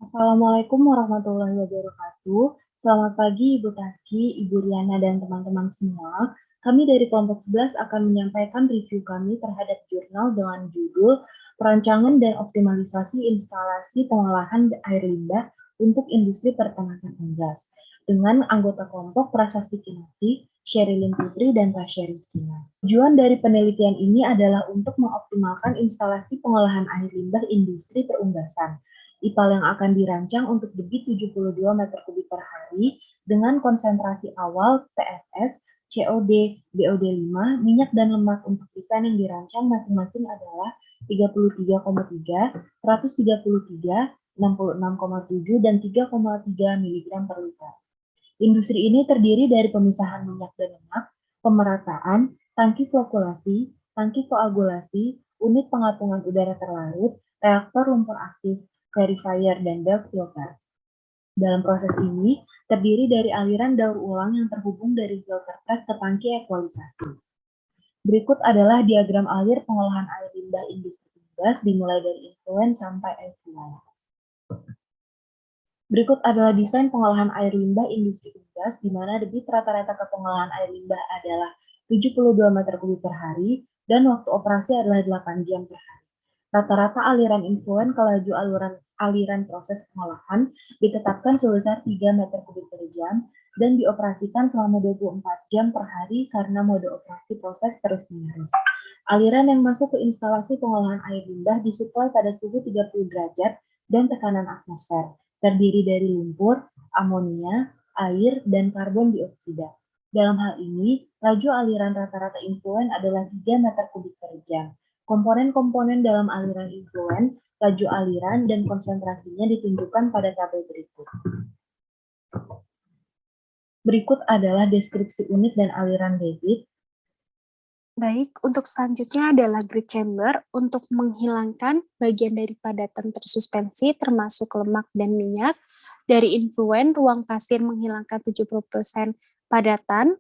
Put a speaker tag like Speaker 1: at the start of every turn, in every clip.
Speaker 1: Assalamualaikum warahmatullahi wabarakatuh. Selamat pagi Ibu Taski, Ibu Riana, dan teman-teman semua. Kami dari kelompok 11 akan menyampaikan review kami terhadap jurnal dengan judul Perancangan dan Optimalisasi Instalasi Pengolahan Air Limbah untuk Industri Peternakan Unggas dengan anggota kelompok Prasasti Kinasi, Sherilyn Putri, dan Tasya Rizkina. Tujuan dari penelitian ini adalah untuk mengoptimalkan instalasi pengolahan air limbah industri perunggasan IPAL yang akan dirancang untuk debit 72 meter kubik per hari dengan konsentrasi awal TSS, COD, BOD5, minyak dan lemak untuk desain yang dirancang masing-masing adalah 33,3, 133, 66,7, dan 3,3 mg per liter. Industri ini terdiri dari pemisahan minyak dan lemak, pemerataan, tangki flokulasi, tangki koagulasi, unit pengapungan udara terlarut, reaktor lumpur aktif, clarifier, dan belt filter. Dalam proses ini, terdiri dari aliran daur ulang yang terhubung dari filter press ke tangki ekualisasi. Berikut adalah diagram alir pengolahan air limbah industri gas dimulai dari influent sampai effluent. Berikut adalah desain pengolahan air limbah industri gas, di mana debit rata-rata ke pengolahan air limbah adalah 72 meter kubik per hari, dan waktu operasi adalah 8 jam per hari. Rata-rata aliran influent ke laju aliran proses pengolahan ditetapkan sebesar 3 meter kubik per jam, dan dioperasikan selama 24 jam per hari karena mode operasi proses terus-menerus. Aliran yang masuk ke instalasi pengolahan air limbah disuplai pada suhu 30 derajat dan tekanan atmosfer, terdiri dari lumpur, amonia, air, dan karbon dioksida. Dalam hal ini, laju aliran rata-rata influent adalah 3 meter kubik per jam. Komponen-komponen dalam aliran influent, laju aliran, dan konsentrasinya ditunjukkan pada tabel berikut. Berikut adalah deskripsi unit dan aliran debit.
Speaker 2: Baik, untuk selanjutnya adalah grid chamber untuk menghilangkan bagian dari padatan tersuspensi termasuk lemak dan minyak. Dari influent, ruang pasir menghilangkan 70% padatan.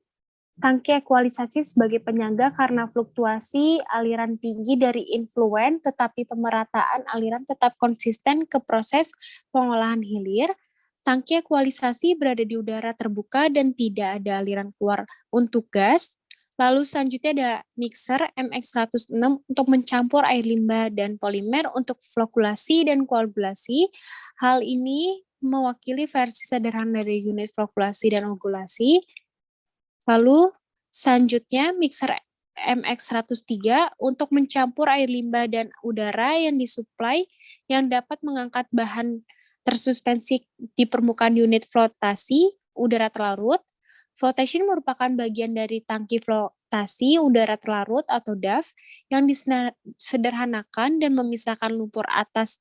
Speaker 2: Tangki ekualisasi sebagai penyangga karena fluktuasi aliran tinggi dari influent, tetapi pemerataan aliran tetap konsisten ke proses pengolahan hilir. Tangki ekualisasi berada di udara terbuka dan tidak ada aliran keluar untuk gas. Lalu selanjutnya ada mixer MX106 untuk mencampur air limbah dan polimer untuk flokulasi dan koagulasi. Hal ini mewakili versi sederhana dari unit flokulasi dan koagulasi. Lalu selanjutnya mixer MX103 untuk mencampur air limbah dan udara yang disuplai yang dapat mengangkat bahan tersuspensi di permukaan unit flotasi udara terlarut. Flotation merupakan bagian dari tangki flotasi udara terlarut atau DAF yang disederhanakan dan memisahkan lumpur atas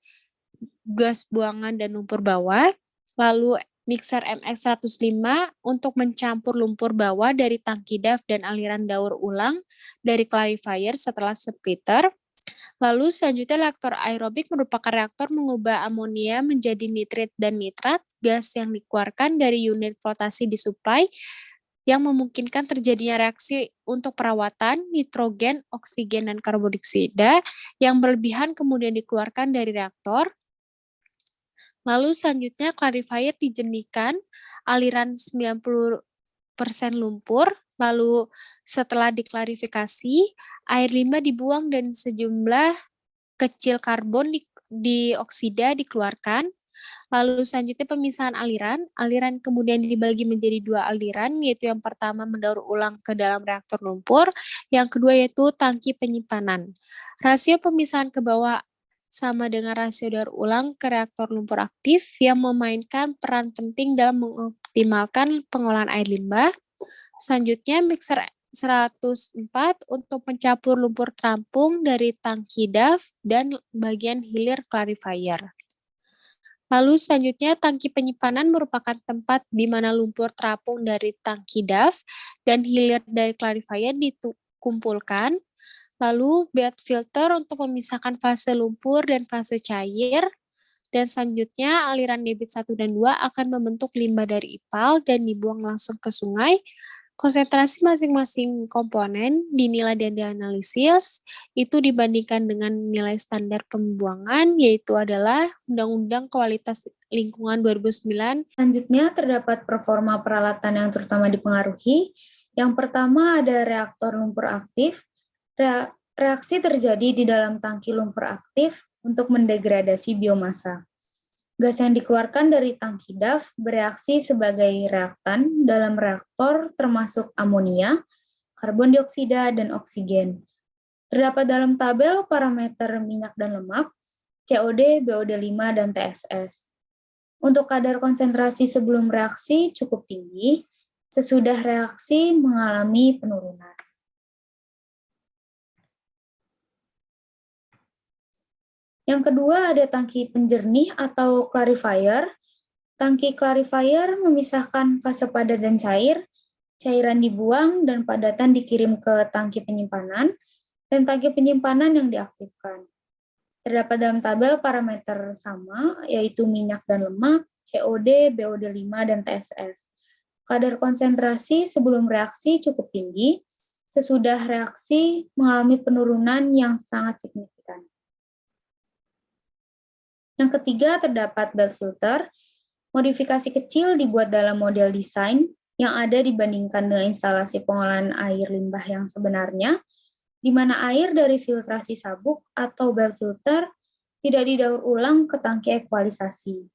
Speaker 2: gas buangan dan lumpur bawah. Lalu mixer MX105 untuk mencampur lumpur bawah dari tangki DAF dan aliran daur ulang dari clarifier setelah splitter. Lalu selanjutnya reaktor aerobik merupakan reaktor mengubah amonia menjadi nitrit dan nitrat, gas yang dikeluarkan dari unit flotasi disuplai yang memungkinkan terjadinya reaksi untuk perawatan nitrogen, oksigen, dan karbon dioksida yang berlebihan kemudian dikeluarkan dari reaktor. Lalu selanjutnya clarifier dijernihkan, aliran 90% lumpur, lalu setelah diklarifikasi, air limbah dibuang dan sejumlah kecil karbon dioksida dikeluarkan. Lalu selanjutnya pemisahan aliran kemudian dibagi menjadi 2 aliran, yaitu yang pertama mendaur ulang ke dalam reaktor lumpur, yang kedua yaitu tangki penyimpanan. Rasio pemisahan ke bawah sama dengan rasio daur ulang ke reaktor lumpur aktif yang memainkan peran penting dalam mengoptimalkan pengolahan air limbah. Selanjutnya mixer 104 untuk mencampur lumpur terampung dari tangki DAF dan bagian hilir clarifier. Lalu selanjutnya tangki penyimpanan merupakan tempat di mana lumpur terapung dari tangki DAF dan hilir dari clarifier dikumpulkan. Lalu bed filter untuk memisahkan fase lumpur dan fase cair. Dan selanjutnya aliran debit 1 dan 2 akan membentuk limbah dari IPAL dan dibuang langsung ke sungai. Konsentrasi masing-masing komponen dinilai dan dianalisis itu dibandingkan dengan nilai standar pembuangan, yaitu adalah Undang-Undang Kualitas Lingkungan 2009.
Speaker 1: Selanjutnya terdapat performa peralatan yang terutama dipengaruhi. Yang pertama ada reaktor lumpur aktif. Reaksi terjadi di dalam tangki lumpur aktif untuk mendegradasi biomasa. Gas yang dikeluarkan dari tangki DAF bereaksi sebagai reaktan dalam reaktor termasuk amonia, karbon dioksida, dan oksigen. Terdapat dalam tabel parameter minyak dan lemak, COD, BOD5, dan TSS. Untuk kadar konsentrasi sebelum reaksi cukup tinggi, sesudah reaksi mengalami penurunan. Yang kedua ada tangki penjernih atau clarifier. Tangki clarifier memisahkan fase padat dan cair, cairan dibuang dan padatan dikirim ke tangki penyimpanan, dan tangki penyimpanan yang diaktifkan. Terdapat dalam tabel parameter sama, yaitu minyak dan lemak, COD, BOD5, dan TSS. Kadar konsentrasi sebelum reaksi cukup tinggi, sesudah reaksi mengalami penurunan yang sangat signifikan. Yang ketiga terdapat belt filter. Modifikasi kecil dibuat dalam model desain yang ada dibandingkan dengan instalasi pengolahan air limbah yang sebenarnya, di mana air dari filtrasi sabuk atau belt filter tidak didaur ulang ke tangki ekualisasi.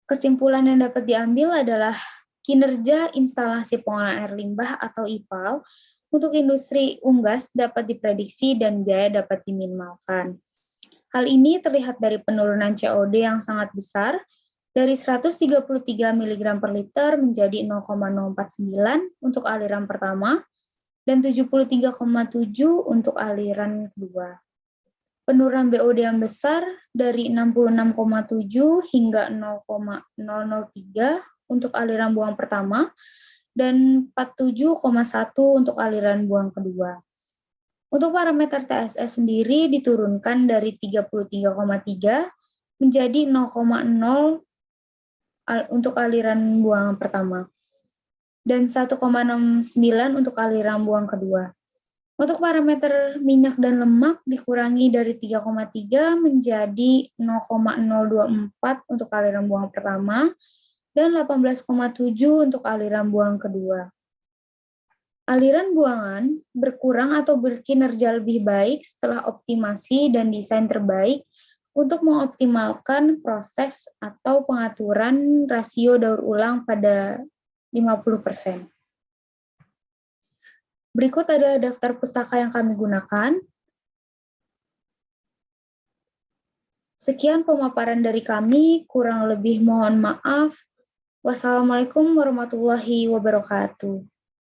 Speaker 1: Kesimpulan yang dapat diambil adalah kinerja instalasi pengolahan air limbah atau IPAL untuk industri unggas dapat diprediksi dan biaya dapat diminimalkan. Hal ini terlihat dari penurunan COD yang sangat besar, dari 133 mg per liter menjadi 0,049 untuk aliran pertama, dan 73,7 untuk aliran kedua. Penurunan BOD yang besar dari 66,7 hingga 0,003 untuk aliran buang pertama, dan 47,1 untuk aliran buang kedua. Untuk parameter TSS sendiri diturunkan dari 33,3 menjadi 0,0 untuk aliran buang pertama, dan 1,69 untuk aliran buang kedua. Untuk parameter minyak dan lemak dikurangi dari 3,3 menjadi 0,024 untuk aliran buang pertama, dan 18,7 untuk aliran buang kedua. Aliran buangan berkurang atau berkinerja lebih baik setelah optimasi dan desain terbaik untuk mengoptimalkan proses atau pengaturan rasio daur ulang pada 50%. Berikut adalah daftar pustaka yang kami gunakan. Sekian pemaparan dari kami, kurang lebih mohon maaf. Wassalamualaikum warahmatullahi wabarakatuh.